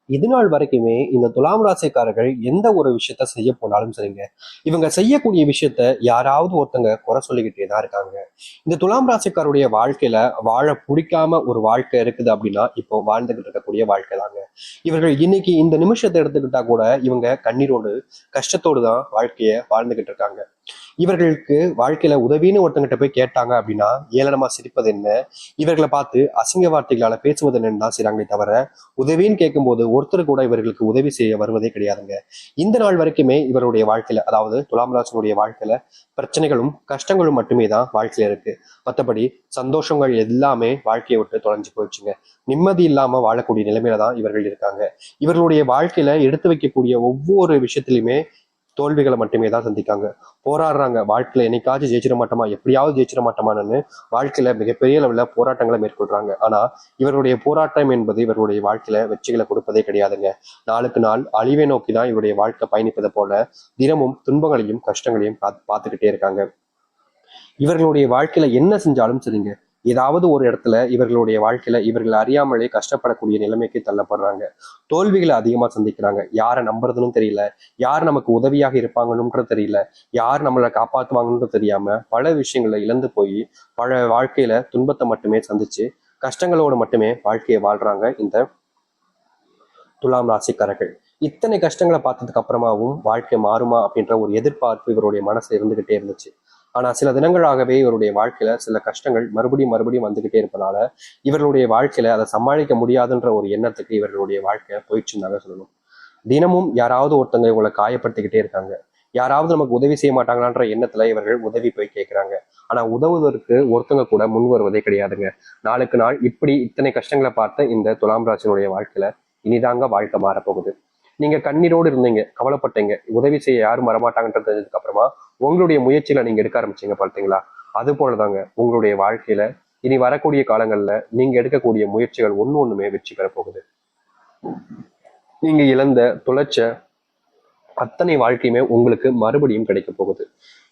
இது நாள் வரைக்குமே இந்த துலாம் ராசிக்காரர்கள் எந்த ஒரு விஷயத்த செய்ய போனாலும் சரிங்க, இவங்க செய்யக்கூடிய விஷயத்த யாராவது ஒருத்தங்க குறை சொல்லிக்கிட்டே தான் இருக்காங்க. இந்த துலாம் ராசிக்காருடைய வாழ்க்கையில வாழ பிடிக்காம ஒரு வாழ்க்கை இருக்குது அப்படின்னா இப்போ வாழ்ந்துகிட்டு இருக்கக்கூடிய வாழ்க்கை தாங்க. இவர்கள் இன்னைக்கு இந்த நிமிஷத்தை எடுத்துக்கிட்டா கூட இவங்க கண்ணீரோடு கஷ்டத்தோடு தான் வாழ்க்கைய வாழ்ந்துகிட்டு இருக்காங்க. இவர்களுக்கு வாழ்க்கையில உதவின்னு ஒருத்தங்கிட்ட போய் கேட்டாங்க அப்படின்னா ஏளனமா சிரிப்பது என்ன, இவர்களை பார்த்து அசிங்க வார்த்தைகளால பேசுவது என்னன்னு தான் செய்றாங்களே தவிர உதவின்னு கேட்கும்போது ஒருத்தர் கூட இவர்களுக்கு உதவி செய்ய வருவதே கிடையாதுங்க. இந்த நாள் வரைக்குமே இவருடைய வாழ்க்கையில, அதாவது துலாம் ராசினுடைய வாழ்க்கையில பிரச்சனைகளும் கஷ்டங்களும் மட்டுமே தான் வாழ்க்கையில இருக்கு. மற்றபடி சந்தோஷங்கள் எல்லாமே வாழ்க்கையை விட்டு தொலைஞ்சு போயிடுச்சுங்க. நிம்மதி இல்லாம வாழக்கூடிய நிலைமையில தான் இவர்கள் இருக்காங்க. இவர்களுடைய வாழ்க்கையில எடுத்து வைக்கக்கூடிய ஒவ்வொரு விஷயத்திலுமே தோல்விகளை மட்டுமே தான் சந்திக்காங்க. போராடுறாங்க, வாழ்க்கையில என்னைக்காச்சும் ஜெயிச்சிட மாட்டோமா, எப்படியாவது ஜெயிச்சிட மாட்டோமான்னு வாழ்க்கையில மிகப்பெரிய அளவுல போராட்டங்களை மேற்கொள்றாங்க. ஆனா இவருடைய போராட்டம் என்பது இவருடைய வாழ்க்கையில வெற்றிகளை கொடுப்பதே கிடையாதுங்க. நாளுக்கு நாள் அழிவை நோக்கி தான் இவருடைய வாழ்க்கை பயணிப்பதை போல தினமும் துன்பங்களையும் கஷ்டங்களையும் பார்த்துக்கிட்டே இருக்காங்க. இவர்களுடைய வாழ்க்கையில என்ன செஞ்சாலும் சரிங்க, ஏதாவது ஒரு இடத்துல இவர்களுடைய வாழ்க்கையில இவர்கள் அறியாமலே கஷ்டப்படக்கூடிய நிலைமைக்கு தள்ளப்படுறாங்க. தோல்விகளை அதிகமா சந்திக்கிறாங்க. யாரை நம்புறதுன்னு தெரியல, யார் நமக்கு உதவியாக இருப்பாங்கன்னு தெரியல, யார் நம்மளை காப்பாத்துவாங்கன்னு தெரியாம பல விஷயங்களை இழந்து போய் பல வாழ்க்கையில துன்பத்தை மட்டுமே சந்திச்சு கஷ்டங்களோடு மட்டுமே வாழ்க்கையை வாழ்றாங்க இந்த துலாம் ராசிக்காரர்கள். இத்தனை கஷ்டங்களை பார்த்ததுக்கு அப்புறமாவும் வாழ்க்கை மாறுமா அப்படின்ற ஒரு எதிர்பார்ப்பு இவருடைய மனசுல இருந்துகிட்டே இருந்துச்சு. ஆனா சில தினங்களாகவே இவருடைய வாழ்க்கையில சில கஷ்டங்கள் மறுபடியும் மறுபடியும் வந்துகிட்டே இருப்பதால இவர்களுடைய வாழ்க்கையில அதை சமாளிக்க முடியாதுன்ற ஒரு எண்ணத்துக்கு இவர்களுடைய வாழ்க்கை போயிடுச்சுன்னு சொல்லணும். தினமும் யாராவது ஒருத்தங்க இவங்களை காயப்படுத்திக்கிட்டே இருக்காங்க. யாராவது நமக்கு உதவி செய்ய மாட்டாங்களான்ற எண்ணத்துல இவர்கள் உதவி போய் கேட்கிறாங்க. ஆனா உதவுவதற்கு ஒருத்தங்க கூட முன் வருவதே கிடையாதுங்க. நாளுக்கு நாள் இப்படி இத்தனை கஷ்டங்களை பார்த்த இந்த துலாம் ராசினுடைய வாழ்க்கையில இனிதாங்க வாழ்க்கை மாறப்போகுது. நீங்க கண்ணீரோடு இருந்தீங்க, கவலைப்பட்டீங்க, உதவி செய்ய யாரும் வரமாட்டாங்கன்றது தெரிஞ்சதுக்கு அப்புறமா உங்களுடைய முயற்சியில நீங்க எடுக்க ஆரம்பிச்சீங்க பார்த்தீங்களா? அது போலதாங்க உங்களுடைய வாழ்க்கையில இனி வரக்கூடிய காலங்கள்ல நீங்க எடுக்கக்கூடிய முயற்சிகள் ஒண்ணுமே வெற்றி பெற போகுது. நீங்க இழந்த தொலைச்ச அத்தனை வாழ்க்கையுமே உங்களுக்கு மறுபடியும் கிடைக்க போகுது.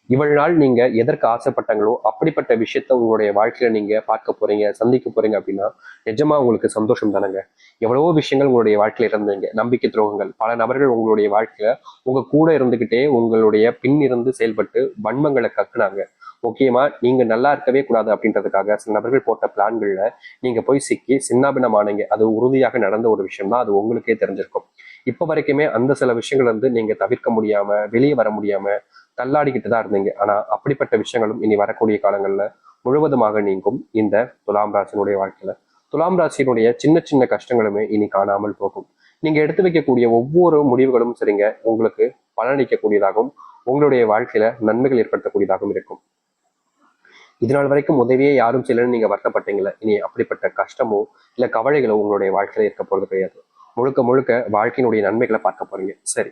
இவ்வளவு நாள் நீங்க எதற்கு ஆசைப்பட்டாங்களோ அப்படிப்பட்ட விஷயத்த உங்களுடைய வாழ்க்கையில நீங்க பார்க்க போறீங்க, சந்திக்க போறீங்க அப்படின்னா நிஜமா உங்களுக்கு சந்தோஷம் தானங்க. எவ்வளவோ விஷயங்கள் உங்களுடைய வாழ்க்கையில இருந்தீங்க, நம்பிக்கை துரோகங்கள், பல நபர்கள் உங்களுடைய வாழ்க்கையில உங்க கூட இருந்துகிட்டே உங்களுடைய பின் இருந்து செயல்பட்டு வன்மங்களை கக்குனாங்க. முக்கியமா நீங்க நல்லா இருக்கவே கூடாது அப்படின்றதுக்காக சில நபர்கள் போட்ட பிளான்கள்ல நீங்க போய் சிக்கி சின்னாபின்னமானீங்க. அது உறுதியாக நடந்த ஒரு விஷயம் தான், அது உங்களுக்கே தெரிஞ்சிருக்கும். இப்ப வரைக்குமே அந்த சில விஷயங்கள் வந்து நீங்க தவிர்க்க முடியாம வெளியே வர முடியாம தள்ளாடிக்கிட்டு தான் இருந்தீங்க. ஆனா அப்படிப்பட்ட விஷயங்களும் இனி வரக்கூடிய காலங்கள்ல முழுவதுமாக நீங்கும் இந்த துலாம் ராசினுடைய வாழ்க்கையில. துலாம் ராசியினுடைய சின்ன சின்ன கஷ்டங்களுமே இனி காணாமல் போகும். நீங்க எடுத்து வைக்கக்கூடிய ஒவ்வொரு முடிவுகளும் சரிங்க உங்களுக்கு பலனளிக்கக்கூடியதாகவும் உங்களுடைய வாழ்க்கையில நன்மைகள் ஏற்படுத்தக்கூடியதாகவும் இருக்கும். இதனால் வரைக்கும் உதவியே யாரும் செய்யலன்னு நீங்க வருத்தப்பட்டீங்களே, இனி அப்படிப்பட்ட கஷ்டமோ இல்ல கவலைகளோ உங்களுடைய வாழ்க்கையில இருக்க போறது கிடையாது. முழுக்க முழுக்க வாழ்க்கையினுடைய நன்மைகளை பார்க்க போறீங்க. சரி,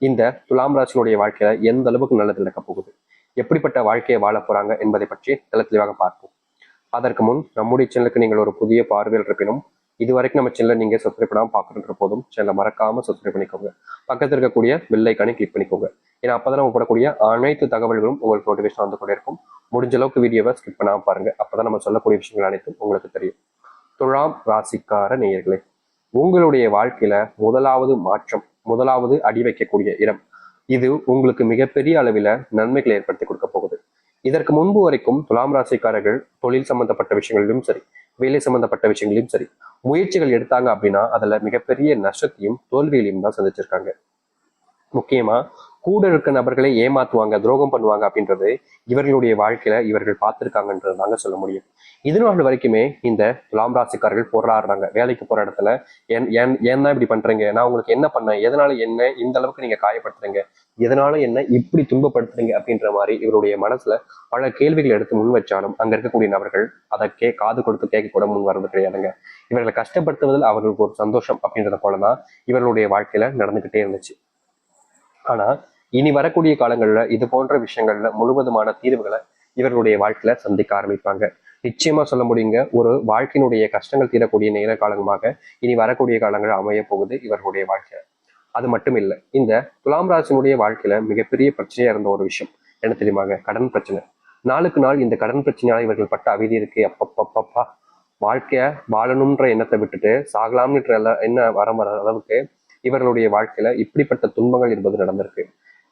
இந்த துலாம் ராசினுடைய வாழ்க்கையில எந்த அளவுக்கு நல்லது நடக்க போகுது, எப்படிப்பட்ட வாழ்க்கையை வாழ போறாங்க என்பதை பற்றி தெளிவாக பார்ப்போம். அதற்கு முன் நம்முடைய சேனலுக்கு நீங்கள் ஒரு புதிய பார்வையில் இருப்பினும் இதுவரைக்கும் நம்ம சேனலை நீங்க சப்ஸ்கிரைப் பண்ணாம பார்க்கணுன்ற போதும் சேனலை மறக்காம சப்ஸ்கிரைப் பண்ணிக்கோங்க. பக்கத்தில் இருக்கக்கூடிய பெல் ஐக்கானை கிளிக் பண்ணிக்கோங்க. ஏன்னா அப்பதான் நம்ம போடக்கூடிய அனைத்து தகவல்களும் உங்களுக்கு நோட்டிஃபிகேஷன் வந்து கொண்டே இருக்கும். முடிஞ்ச அளவுக்கு வீடியோவை ஸ்கிப் பண்ணாம பாருங்க. அப்பதான் நம்ம சொல்லக்கூடிய விஷயங்கள் அனைத்தும் உங்களுக்கு தெரியும். துலாம் ராசிக்கார நேயர்களே, உங்களுடைய வாழ்க்கையில முதலாவது மாற்றம், முதலாவது அடி வைக்கக்கூடிய இடம், இது உங்களுக்கு மிகப்பெரிய அளவில் நன்மைகளை ஏற்படுத்தி கொடுக்க போகுது. இதற்கு முன்பு வரைக்கும் துலாம் ராசிக்காரர்கள் தொழில் சம்பந்தப்பட்ட விஷயங்களிலும் சரி, வேலை சம்பந்தப்பட்ட விஷயங்களிலும் சரி முயற்சிகள் எடுத்தாங்க அப்படின்னா அதுல மிகப்பெரிய நஷ்டத்தையும் தோல்விகளையும் தான் சந்திச்சிருக்காங்க. முக்கியமா கூட இருக்க நபர்களை ஏமாத்துவாங்க, துரோகம் பண்ணுவாங்க அப்படின்றது இவர்களுடைய வாழ்க்கையில இவர்கள் பார்த்திருக்காங்கன்றது தாங்க சொல்ல முடியும். இது நாள் வரைக்குமே இந்த துலாம் ராசிக்காரர்கள் போராடுறாங்க. வேலைக்கு போற இடத்துல ஏன் தான் இப்படி பண்றீங்க, நான் உங்களுக்கு என்ன பண்ணேன், எதனால என்ன இந்த அளவுக்கு நீங்க காயப்படுத்துறீங்க, எதனால என்ன இப்படி துன்பப்படுத்துறீங்க அப்படின்ற மாதிரி இவருடைய மனசுல பல கேள்விகள் எடுத்து முன் வச்சாலும் அங்க இருக்கக்கூடிய நபர்கள் அதை காது கொடுத்து கேட்க கூட முன் வர்றது கிடையாதுங்க. இவர்களை கஷ்டப்படுத்துவதில் அவர்களுக்கு ஒரு சந்தோஷம் அப்படின்றத போலதான் இவர்களுடைய வாழ்க்கையில நடந்துகிட்டே இருந்துச்சு. ஆனா இனி வரக்கூடிய காலங்கள்ல இது போன்ற விஷயங்கள்ல முழுவதுமான தீர்வுகளை இவர்களுடைய வாழ்க்கையில சந்திக்க ஆரம்பிப்பாங்க. நிச்சயமா சொல்ல முடியுங்க, ஒரு வாழ்க்கையினுடைய கஷ்டங்கள் தீரக்கூடிய நேர காலமாக இனி வரக்கூடிய காலங்கள் அமைய போகுது இவர்களுடைய வாழ்க்கையில. அது மட்டும் இல்லை, இந்த துலாம் ராசினுடைய வாழ்க்கையில மிகப்பெரிய பிரச்சனையா இருந்த ஒரு விஷயம் என்ன தெரியுமாங்க? கடன் பிரச்சனை. நாளுக்கு நாள் இந்த கடன் பிரச்சனையால இவர்கள் பட்ட அவதி இருக்கு அப்பப்பப்பா வாழ்க்கைய வாழணுன்ற எண்ணத்தை விட்டுட்டு சாகலாம்ன்ற என்ன வர அளவுக்கு இவர்களுடைய வாழ்க்கையில இப்படிப்பட்ட துன்பங்கள் என்பது நடந்திருக்கு.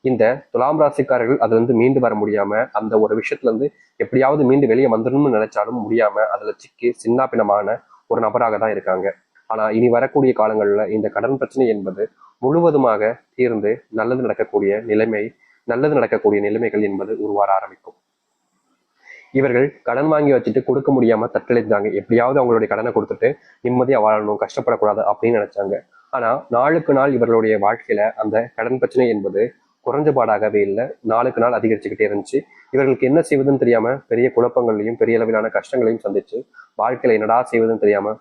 இந்த துலாம் ராசிக்காரர்கள் அதுல இருந்து மீண்டு வர முடியாம, அந்த ஒரு விஷயத்துல இருந்து எப்படியாவது மீண்டு வெளியே வந்துடணும்னு நினைச்சாலும் முடியாம அதுல சிக்கி சின்னாபின்னமான ஒரு நபராக தான் இருக்காங்க. ஆனா இனி வரக்கூடிய காலங்கள்ல இந்த கடன் பிரச்சனை என்பது முழுவதுமாக தீர்ந்து நல்லது நடக்கக்கூடிய நிலைமைகள் என்பது உருவார ஆரம்பிக்கும். இவர்கள் கடன் வாங்கி வச்சுட்டு கொடுக்க முடியாம தத்தளித்தாங்க. எப்படியாவது அவங்களுடைய கடனை கொடுத்துட்டு நிம்மதியா வாழணும், கஷ்டப்படக்கூடாது அப்படின்னு நினைச்சாங்க. ஆனா நாளுக்கு நாள் இவர்களுடைய வாழ்க்கையில அந்த கடன் பிரச்சனை என்பது குறைஞ்சபாடாகவே இல்லை, நாளுக்கு நாள் அதிகரிச்சுக்கிட்டே இருந்துச்சு. இவர்களுக்கு என்ன செய்வதுன்னு தெரியாம பெரிய குழப்பங்களையும் பெரிய அளவிலான கஷ்டங்களையும் சந்திச்சு வாழ்க்கையில என்னடா செய்வதுன்னு தெரியாம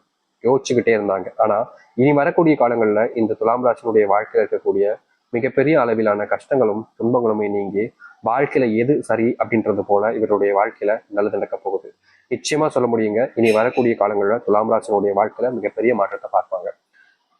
யோசிச்சுக்கிட்டே இருந்தாங்க. ஆனா இனி வரக்கூடிய காலங்கள்ல இந்த துலாம் ராசினுடைய வாழ்க்கையில இருக்கக்கூடிய மிகப்பெரிய அளவிலான கஷ்டங்களும் துன்பங்களுமே நீங்கி வாழ்க்கையில எது சரி அப்படின்றது போல இவருடைய வாழ்க்கையில நல்லது நடக்க போகுது. நிச்சயமா சொல்ல முடியுங்க, இனி வரக்கூடிய காலங்கள்ல துலாம் ராசினுடைய வாழ்க்கையில மிகப்பெரிய மாற்றத்தை பார்ப்பாங்க.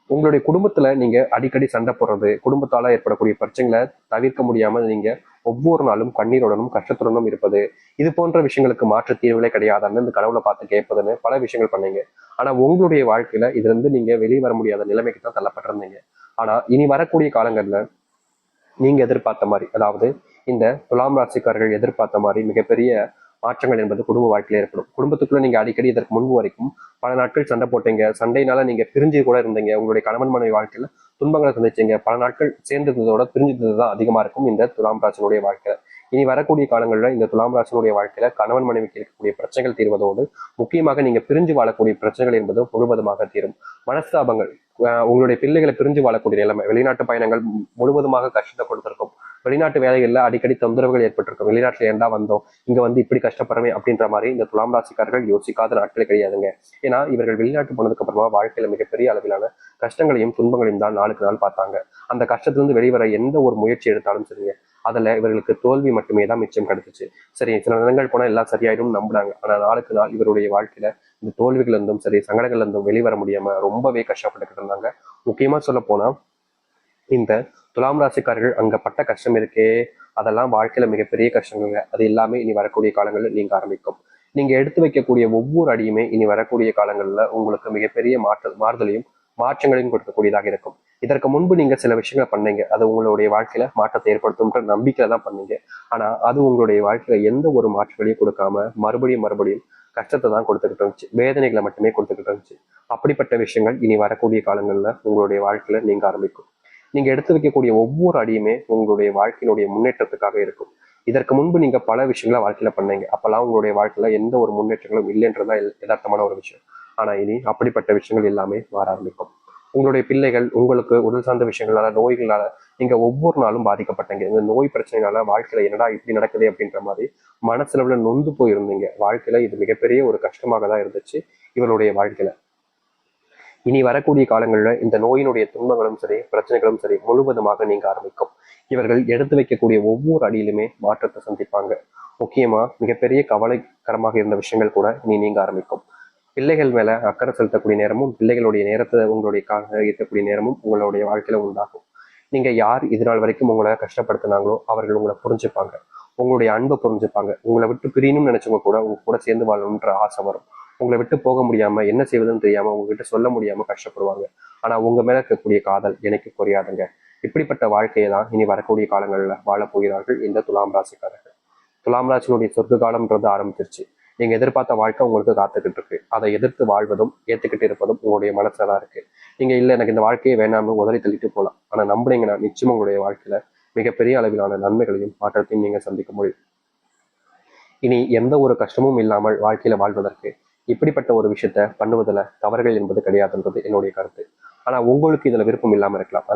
உங்களுடைய குடும்பத்துல நீங்க அடிக்கடி சண்டை போடுறது, குடும்பத்தால ஏற்படக்கூடிய பிரச்சனைகளை தவிர்க்க முடியாம நீங்க ஒவ்வொரு நாளும் கண்ணீருடனும் கஷ்டத்துடனும் இருப்பது, இது போன்ற விஷயங்களுக்கு மாற்று தீர்வுகளே கிடையாதுன்னு இந்த கடவுளை பார்த்து கேட்பதுன்னு பல விஷயங்கள் பண்ணீங்க. ஆனா உங்களுடைய வாழ்க்கையில இதுல இருந்து நீங்க வெளியே வர முடியாத நிலைமைக்கு தான் தள்ளப்பட்டிருந்தீங்க. ஆனா இனி வரக்கூடிய காலங்கள்ல நீங்க எதிர்பார்த்த மாதிரி, அதாவது இந்த துலாம் ராசிக்காரர்கள் எதிர்பார்த்த மாதிரி மிகப்பெரிய மாற்றங்கள் என்பது குடும்ப வாழ்க்கையில ஏற்படும். குடும்பத்துக்குள்ள நீங்க அடிக்கடி இதற்கு முன்பு வரைக்கும் பல நாட்கள் சண்டை போட்டீங்க, சண்டையினால நீங்க பிரிஞ்சு கூட இருந்தீங்க, உங்களுடைய கணவன் மனைவி வாழ்க்கையில துன்பங்களை சந்திச்சீங்க, பல நாட்கள் சேர்ந்திருந்ததோட பிரிஞ்சிருந்தது தான் அதிகமா இருக்கும் இந்த துலாம் ராசினுடைய வாழ்க்கையில. இனி வரக்கூடிய காலங்களில் இந்த துலாம் ராசினுடைய வாழ்க்கையில கணவன் மனைவிக்கு இருக்கக்கூடிய பிரச்சனைகள் தீர்வதோடு முக்கியமாக நீங்க பிரிஞ்சு வாழக்கூடிய பிரச்சனைகள் என்பது முழுவதுமாக தீரும். மனஸ்தாபங்கள், உங்களுடைய பிள்ளைகளை பிரிஞ்சு வாழக்கூடிய நிலைமை, வெளிநாட்டு பயணங்கள் முழுவதுமாக கஷ்டத்தை கொடுத்திருக்கும், வெளிநாட்டு வேலைகள்ல அடிக்கடி தொந்தரவுகள் ஏற்பட்டிருக்கும், வெளிநாட்டுல ஏண்டா வந்தோம், இங்க வந்து இப்படி கஷ்டப்படுறமே அப்படின்ற மாதிரி இந்த துலாம் ராசிக்காரர்கள் யோசிக்காத நாட்களே கிடையாதுங்க. ஏன்னா இவர்கள் வெளிநாட்டு போனதுக்கு அப்புறமா வாழ்க்கையில மிகப்பெரிய அளவிலான கஷ்டங்களையும் துன்பங்களையும் தான் நாளுக்கு நாள் பார்த்தாங்க. அந்த கஷ்டத்திலிருந்து வெளிவர எந்த ஒரு முயற்சி எடுத்தாலும் சரிங்க, அதுல இவர்களுக்கு தோல்வி மட்டுமே தான் மிச்சம் கிடைச்சிச்சு. சரி, சில நேரங்கள் போனா எல்லாம் சரியாயிடும் நம்பினாங்க. ஆனா நாளுக்கு நாள் இவருடைய வாழ்க்கையில இந்த தோல்விகள் இருந்தும் சரி, சங்கடங்கள் இருந்தும் வெளிவர முடியாம ரொம்பவே கஷ்டப்பட்டுக்கிட்டு இருந்தாங்க. முக்கியமா சொல்ல போனா இந்த துலாம் ராசிக்காரர்கள் அங்க பட்ட கஷ்டம் இருக்கே, அதெல்லாம் வாழ்க்கையில மிகப்பெரிய கஷ்டங்க. அது எல்லாமே இனி வரக்கூடிய காலங்களில் நீங்க ஆரம்பிக்கும். நீங்க எடுத்து வைக்கக்கூடிய ஒவ்வொரு அடியுமே இனி வரக்கூடிய காலங்கள்ல உங்களுக்கு மிகப்பெரிய மாறுதலையும் மாற்றங்களையும் கொடுக்கக்கூடியதாக இருக்கும். இதற்கு முன்பு நீங்க சில விஷயங்களை பண்ணீங்க, அது உங்களுடைய வாழ்க்கையில மாற்றத்தை ஏற்படுத்தும்ன்ற நம்பிக்கையில தான் பண்ணீங்க. ஆனா அது உங்களுடைய வாழ்க்கையில எந்த ஒரு மாற்றங்களையும் கொடுக்காம மறுபடியும் கஷ்டத்தை தான் கொடுத்துக்கிட்டு இருந்துச்சு, வேதனைகளை மட்டுமே கொடுத்துக்கிட்டு இருந்துச்சு. அப்படிப்பட்ட விஷயங்கள் இனி வரக்கூடிய காலங்கள்ல உங்களுடைய வாழ்க்கையில நீங்க ஆரம்பிக்கும். நீங்க எடுத்து வைக்கக்கூடிய ஒவ்வொரு அடியுமே உங்களுடைய வாழ்க்கையினுடைய முன்னேற்றத்துக்காக இருக்கும். இதற்கு முன்பு நீங்க பல விஷயங்களை வாழ்க்கையில பண்ணீங்க, அப்பெல்லாம் உங்களுடைய வாழ்க்கையில எந்த ஒரு முன்னேற்றங்களும் இல்லைன்றதான் யதார்த்தமான ஒரு விஷயம். ஆனா இனி அப்படிப்பட்ட விஷயங்கள் எல்லாமே மாற ஆரம்பிக்கும். உங்களுடைய பிள்ளைகள் உங்களுக்கு உடல் சார்ந்த விஷயங்களால, நோய்களால நீங்க ஒவ்வொரு நாளும் பாதிக்கப்பட்டீங்க. இந்த நோய் பிரச்சனைனால வாழ்க்கையில என்னடா இப்படி நடக்குது அப்படின்ற மாதிரி மனசுல நொந்து போயிருந்தீங்க. வாழ்க்கையில இது மிகப்பெரிய ஒரு கஷ்டமாக தான் இருந்துச்சு இவருடைய வாழ்க்கையில. இனி வரக்கூடிய காலங்களில் இந்த நோயினுடைய துன்பங்களும் சரி, பிரச்சனைகளும் சரி முழுவதுமாக நீங்க ஆரம்பிக்கும். இவர்கள் எடுத்து வைக்கக்கூடிய ஒவ்வொரு அடியிலுமே மாற்றத்தை சந்திப்பாங்க. முக்கியமா மிகப்பெரிய கவலைக்கரமாக இருந்த விஷயங்கள் கூட இனி நீங்க ஆரம்பிக்கும். பிள்ளைகள் மேல அக்கறை செலுத்தக்கூடிய நேரமும், பிள்ளைகளுடைய நேரத்தை உங்களுடைய இருக்கக்கூடிய நேரமும் உங்களுடைய வாழ்க்கையில உண்டாகும். நீங்க யார் இதனால் வரைக்கும் உங்களை கஷ்டப்படுத்தினாங்களோ அவர்கள் உங்களை புரிஞ்சுப்பாங்க, உங்களுடைய அன்பை புரிஞ்சுப்பாங்க. உங்களை விட்டு பிரியணும்னு நினைச்சவங்க கூட உங்க கூட சேர்ந்து வாழணுன்ற ஆசை வரும். உங்களை விட்டு போக முடியாம என்ன செய்வதுன்னு தெரியாம உங்ககிட்ட சொல்ல முடியாம கஷ்டப்படுவாங்க. ஆனா உங்க மேல இருக்கக்கூடிய காதல் எனக்கு குறையாதுங்க. இப்படிப்பட்ட வாழ்க்கையை தான் இனி வரக்கூடிய காலங்கள்ல வாழப் போகிறார்கள் இந்த துலாம் ராசிக்காரர்கள். துலாம் ராசியினுடைய சொர்க்க காலம்ன்றது ஆரம்பிச்சிருச்சு. நீங்க எதிர்பார்த்த வாழ்க்கை உங்களுக்கு காத்துக்கிட்டு இருக்கு. அதை எதிர்த்து வாழ்வதும் ஏத்துக்கிட்டு இருப்பதும் உங்களுடைய மனசுலதான் இருக்கு. நீங்க இல்ல எனக்கு இந்த வாழ்க்கையை வேணாம்னு உதறி தள்ளிட்டு போகலாம், ஆனா நம்புனீங்கன்னா நிச்சயம் உங்களுடைய வாழ்க்கையில மிகப்பெரிய அளவிலான நன்மைகளையும் மாற்றத்தையும் நீங்க சந்திக்க முடியும். இனி எந்த ஒரு கஷ்டமும் இல்லாமல் வாழ்க்கையில வாழ்வதற்கு இப்படிப்பட்ட ஒரு விஷயத்த பண்ணுவதில் தவறுகள் என்பது கிடையாதுன்றது என்னுடைய கருத்து. ஆனா உங்களுக்கு இதுல விருப்பம் இல்லாம இருக்கலாம். அதனால